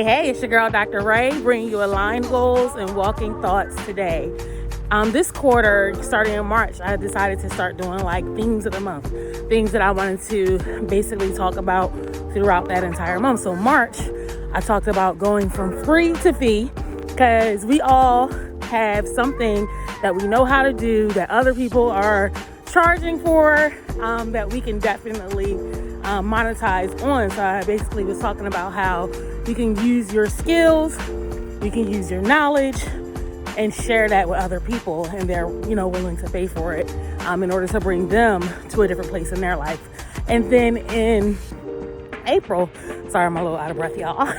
Hey, it's your girl, Dr. Ray, bringing you aligned goals and walking thoughts today. This quarter, starting in March, I decided to start doing like themes of the month, things that I wanted to basically talk about throughout that entire month. So March, I talked about going from free to fee, because we all have something that we know how to do that other people are charging for, that we can definitely monetize on. So I basically was talking about how you can use your skills, you can use your knowledge, and share that with other people, and they're willing to pay for it in order to bring them to a different place in their life. And then in April, sorry, I'm a little out of breath, y'all.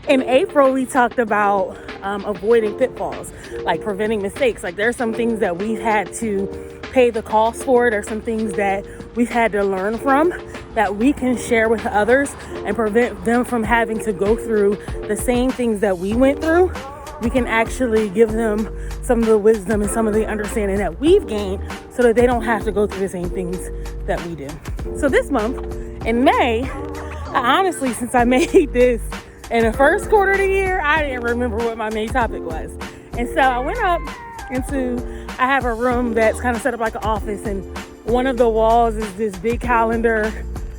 In April, we talked about avoiding pitfalls, like preventing mistakes. Like there's some things that we've had to pay the cost for. There's some things that we've had to learn from that we can share with others and prevent them from having to go through the same things that we went through. We can actually give them some of the wisdom and some of the understanding that we've gained so that they don't have to go through the same things that we did. So this month, in May, honestly, since I made this in the first quarter of the year, I didn't remember what my main topic was. And so I went up I have a room that's kind of set up like an office, and one of the walls is this big calendar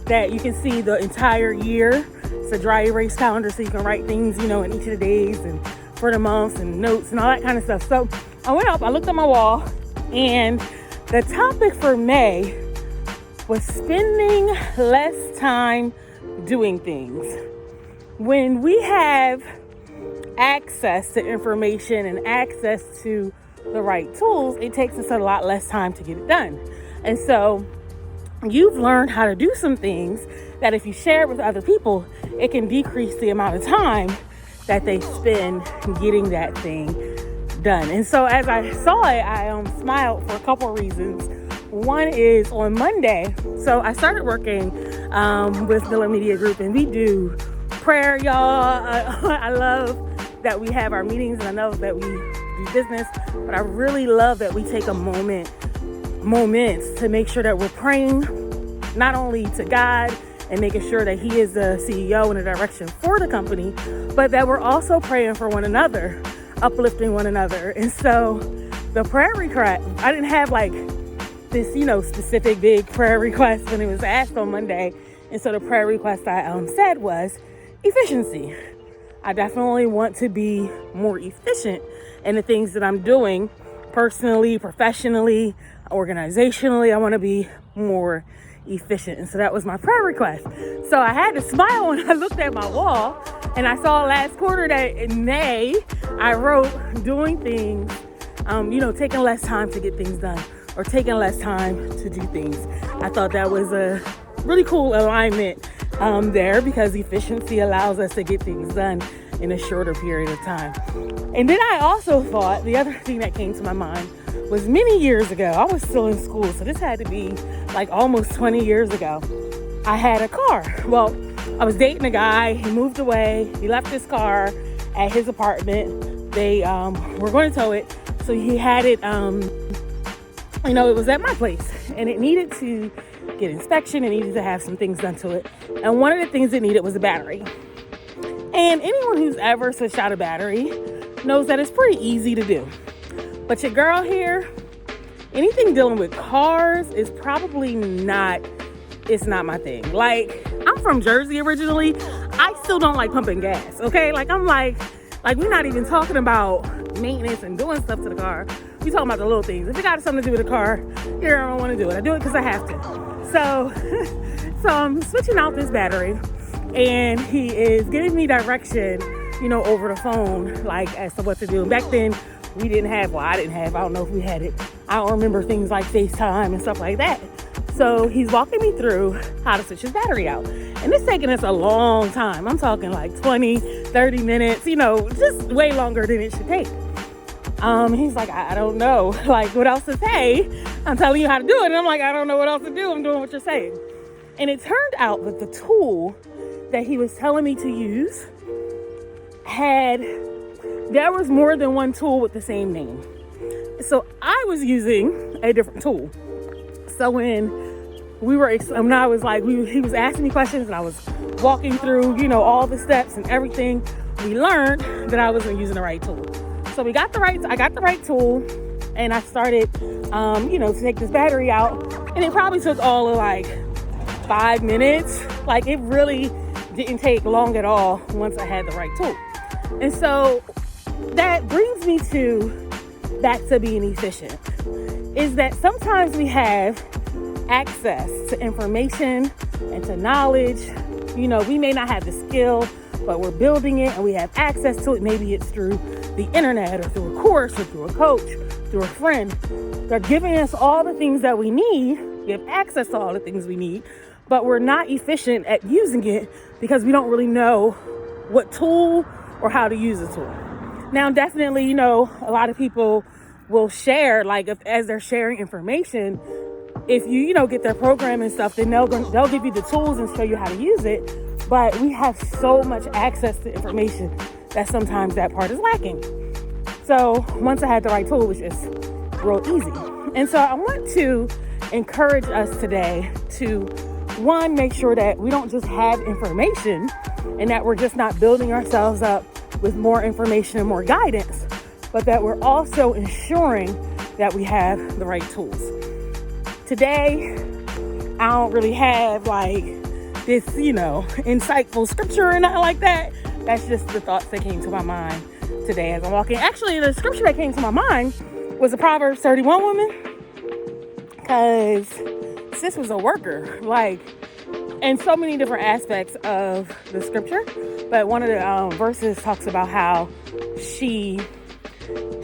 that you can see the entire year. It's a dry erase calendar, so you can write things, in each of the days and for the months and notes and all that kind of stuff. So I went up, I looked at my wall, and the topic for May was spending less time doing things. When we have access to information and access to the right tools, it takes us a lot less time to get it done. And so you've learned how to do some things that if you share it with other people, it can decrease the amount of time that they spend getting that thing done. And so as I saw it, I smiled for a couple reasons. One is on Monday, so I started working with Miller Media Group, and we do prayer, y'all. I love that we have our meetings, and I know that we do business, but I really love that we take moments to make sure that we're praying not only to God and making sure that He is the CEO and the direction for the company, but that we're also praying for one another, uplifting one another. And so the prayer request, I didn't have like this, specific big prayer request when it was asked on Monday. And so the prayer request I said was efficiency. I definitely want to be more efficient in the things that I'm doing personally, professionally, organizationally. I want to be more efficient. And so that was my prayer request. So I had to smile when I looked at my wall, and I saw last quarter that in May, I wrote doing things, taking less time to get things done, or taking less time to do things. I thought that was a really cool alignment there, because efficiency allows us to get things done in a shorter period of time. And then I also thought the other thing that came to my mind was many years ago, I was still in school, so this had to be like almost 20 years ago. I had a car. Well, I was dating a guy. He moved away. He left his car at his apartment. They were going to tow it, so he had it. It was at my place, and it needed to get inspection. It needed to have some things done to it, and one of the things it needed was a battery. And anyone who's ever switched out a battery knows that it's pretty easy to do. But your girl here, anything dealing with cars is probably not my thing. Like, I'm from Jersey originally. I still don't like pumping gas, okay? Like, we're not even talking about maintenance and doing stuff to the car. We talking about the little things. If it got something to do with the car, I don't want to do it. I do it because I have to. So I'm switching out this battery, and he is giving me direction, over the phone, like as to what to do. Back then, I don't know if we had it. I don't remember things like FaceTime and stuff like that. So he's walking me through how to switch his battery out. And it's taking us a long time. I'm talking like 20, 30 minutes, just way longer than it should take. He's like, I don't know, like what else to say. I'm telling you how to do it. And I'm like, I don't know what else to do. I'm doing what you're saying. And it turned out that the tool that he was telling me to use there was more than one tool with the same name. So I was using a different tool. So when when I was like, he was asking me questions and I was walking through, all the steps and everything. We learned that I wasn't using the right tool. So I got the right tool, and I started, to take this battery out, and it probably took all of like 5 minutes. Like, it really didn't take long at all once I had the right tool. And so that brings me back to being efficient, is that sometimes we have access to information and to knowledge. We may not have the skill, but we're building it and we have access to it. Maybe it's through the internet or through a course or through a coach, through a friend. They're giving us all the things that we need. We have access to all the things we need, but we're not efficient at using it because we don't really know what tool or how to use the tool. Now, definitely, a lot of people will share, like as they're sharing information, if you get their program and stuff, then they'll give you the tools and show you how to use it. But we have so much access to information that sometimes that part is lacking. So once I had the right tool, it was just real easy. And so I want to encourage us today to, one, make sure that we don't just have information and that we're just not building ourselves up with more information and more guidance, but that we're also ensuring that we have the right tools. Today, I don't really have like this, insightful scripture or nothing like that. That's just the thoughts that came to my mind today as I'm walking. Actually, the scripture that came to my mind was a Proverbs 31 woman, because sis was a worker, like in so many different aspects of the scripture. But one of the verses talks about how she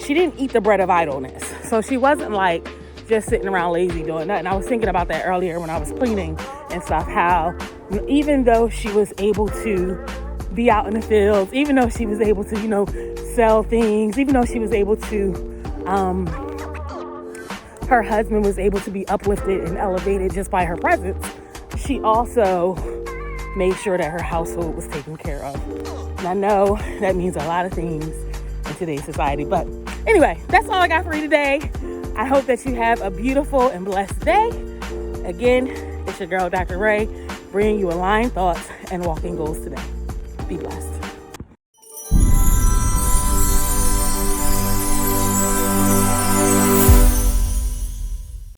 didn't eat the bread of idleness. So she wasn't like just sitting around lazy doing nothing. I was thinking about that earlier when I was cleaning and stuff, how even though she was able to be out in the fields, even though she was able to, sell things, even though she was able to, her husband was able to be uplifted and elevated just by her presence, she also made sure that her household was taken care of. And I know that means a lot of things in today's society. But anyway, that's all I got for you today. I hope that you have a beautiful and blessed day. Again, it's your girl, Dr. Ray, bringing you aligned thoughts and walking goals today. Be blessed.